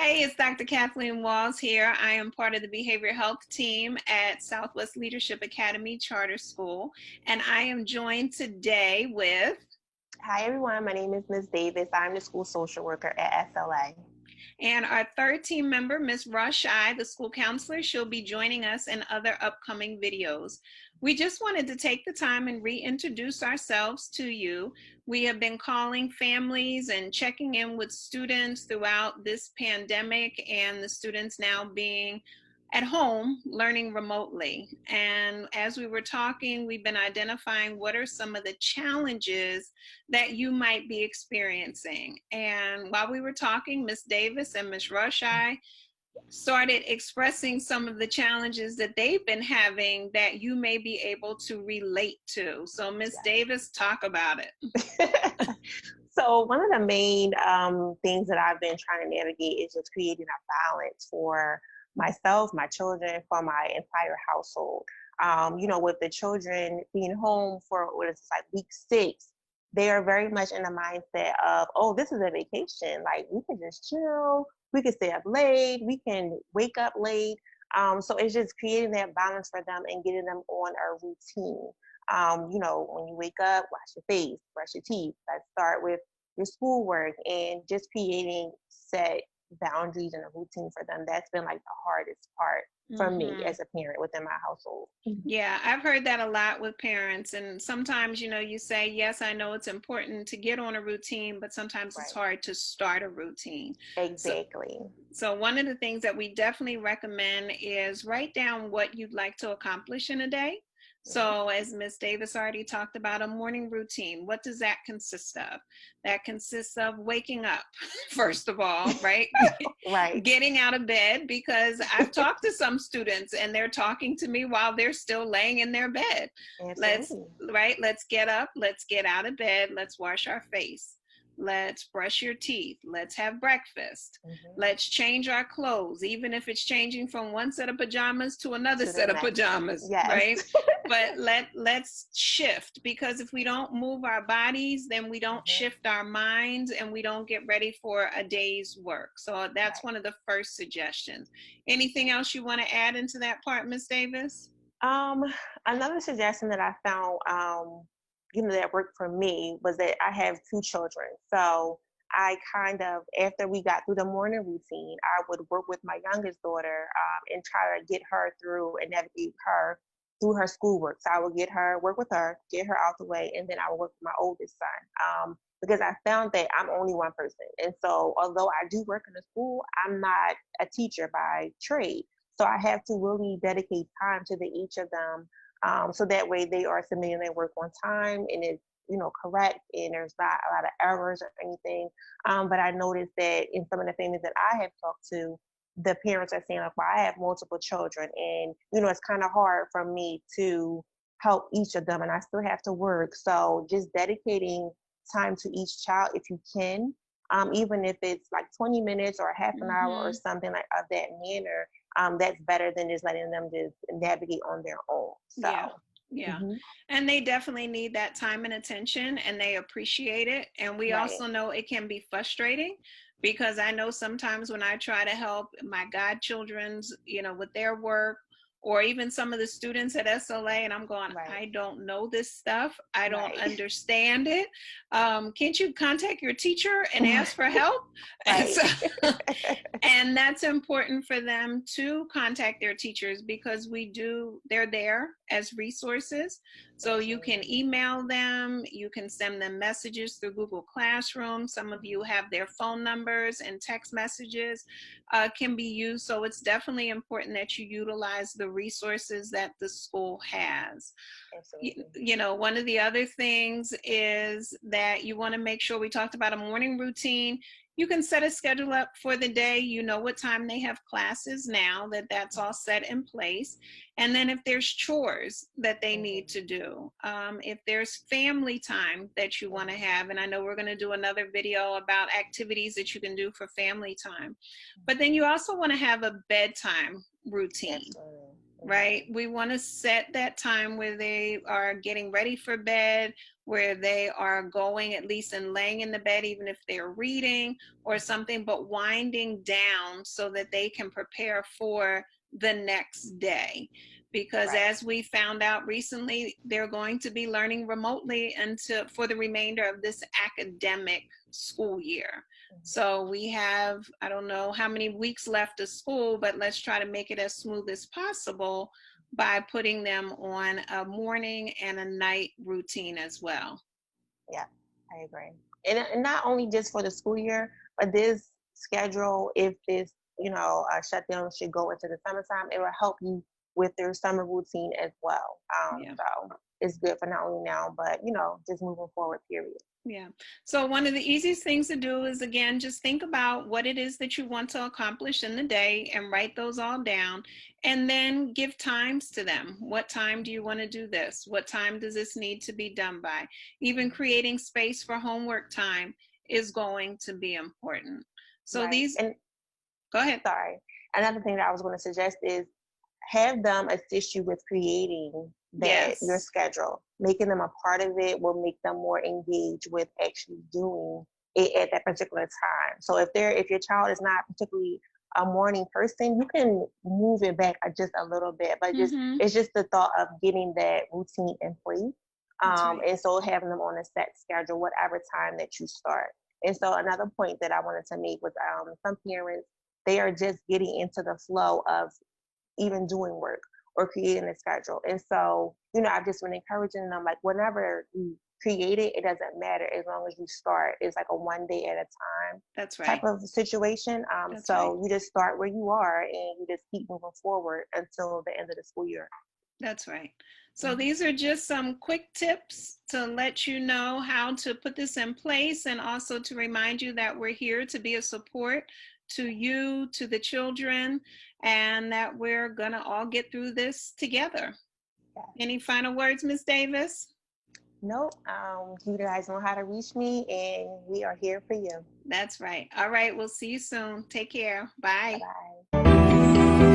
Hey, it's Dr. Kathleen Walls here. I am part of the behavioral health team at Southwest Leadership Academy Charter School, and I am joined today with... Hi, everyone. My name is Ms. Davis. I'm the school social worker at SLA. And our third team member, Ms. Rashai, the school counselor. She'll be joining us in other upcoming videos. We just wanted to take the time and reintroduce ourselves to you. We have been calling families and checking in with students throughout this pandemic, and the students now being at home learning remotely. And as we were talking, we've been identifying what are some of the challenges that you might be experiencing. And while we were talking, Ms. Davis and Ms. Rashai started expressing some of the challenges that they've been having that you may be able to relate to. So Ms. Davis, talk about it. So one of the main things that I've been trying to navigate is just creating a balance for myself, my children, for my entire household. With the children being home for what is like week 6, they are very much in the mindset of, oh, this is a vacation. Like, we can just chill, we can stay up late, we can wake up late. So it's just creating that balance for them and getting them on a routine. When you wake up, wash your face, brush your teeth. Let's start with your schoolwork and just creating set boundaries and a routine for them. That's been like the hardest part for me as a parent within my household. Yeah, I've heard that a lot with parents. And sometimes, you say, yes, I know it's important to get on a routine, but sometimes it's hard to start a routine. Exactly. So one of the things that we definitely recommend is write down what you'd like to accomplish in a day. So as Ms. Davis already talked about, a morning routine, what does that consist of? That consists of waking up, first of all, right? Right. Getting out of bed, because I've talked to some students and they're talking to me while they're still laying in their bed. Absolutely. Let's get up, let's get out of bed, let's wash our face. Let's brush your teeth. Let's have breakfast. Let's change our clothes, even if it's changing from one set of pajamas to another set of pajamas, right? But let's shift, because if we don't move our bodies, then we don't shift our minds and we don't get ready for a day's work. So that's one of the first suggestions. Anything else you want to add into that part, Ms. Davis? Another suggestion that I found, that worked for me was that I have 2 children. So I kind of, after we got through the morning routine, I would work with my youngest daughter and try to get her through and navigate her through her schoolwork. So I would work with her, get her out the way, and then I would work with my oldest son. Because I found that I'm only one person. And so although I do work in the school, I'm not a teacher by trade. So I have to really dedicate time to each of them. So that way they are submitting their work on time and it's, correct, and there's not a lot of errors or anything. But I noticed that in some of the families that I have talked to, the parents are saying, like, well, I have multiple children and, it's kind of hard for me to help each of them and I still have to work. So just dedicating time to each child if you can, even if it's like 20 minutes or half an hour or something like of that manner. That's better than just letting them just navigate on their own. So. Yeah. And they definitely need that time and attention, and they appreciate it. And we also know it can be frustrating, because I know sometimes when I try to help my godchildren's, with their work, or even some of the students at SLA, and I'm going, I don't know this stuff. I don't understand it. Can't you contact your teacher and ask for help? And that's important for them to contact their teachers, because they're there as resources. So you can email them, you can send them messages through Google Classroom. Some of you have their phone numbers, and text messages can be used. So it's definitely important that you utilize the resources that the school has. One of the other things is that you want to make sure, we talked about a morning routine. You can set a schedule up for the day. You know what time they have classes now, that's all set in place. And then if there's chores that they need to do, if there's family time that you want to have, and I know we're going to do another video about activities that you can do for family time, but then you also want to have a bedtime routine. right? We want to set that time where they are getting ready for bed, where they are going at least and laying in the bed, even if they're reading or something, but winding down so that they can prepare for the next day. Because Right. as we found out recently, they're going to be learning remotely until for the remainder of this academic school year. So we have, I don't know how many weeks left of school, but let's try to make it as smooth as possible by putting them on a morning and a night routine as well. Yeah, I agree. And not only just for the school year, but this schedule, if this, shutdown should go into the summertime, it will help you with their summer routine as well. Yeah. So it's good for not only now, but, just moving forward, period. Yeah. So one of the easiest things to do is, again, just think about what it is that you want to accomplish in the day and write those all down, and then give times to them. What time do you want to do this? What time does this need to be done by? Even creating space for homework time is going to be important. So Right. these, And go ahead. sorry, another thing that I was going to suggest is have them assist you with creating your Yes. schedule. Making them a part of it will make them more engaged with actually doing it at that particular time. So if your child is not particularly a morning person, you can move it back just a little bit. But Mm-hmm. it's just the thought of getting that routine in place. That's right. And so having them on a set schedule, whatever time that you start. And so another point that I wanted to make was some parents, they are just getting into the flow of even doing work or creating a schedule. And so, I've just been encouraging them, like, whenever you create it, it doesn't matter as long as you start. It's like a one day at a time That's type right. of situation. That's So right. you just start where you are and you just keep moving forward until the end of the school year. That's right. So these are just some quick tips to let you know how to put this in place, and also to remind you that we're here to be a support to you, to the children, and that we're going to all get through this together. Yeah. Any final words, Ms. Davis? Nope. You guys know how to reach me, and we are here for you. That's right. All right. We'll see you soon. Take care. Bye. Bye-bye.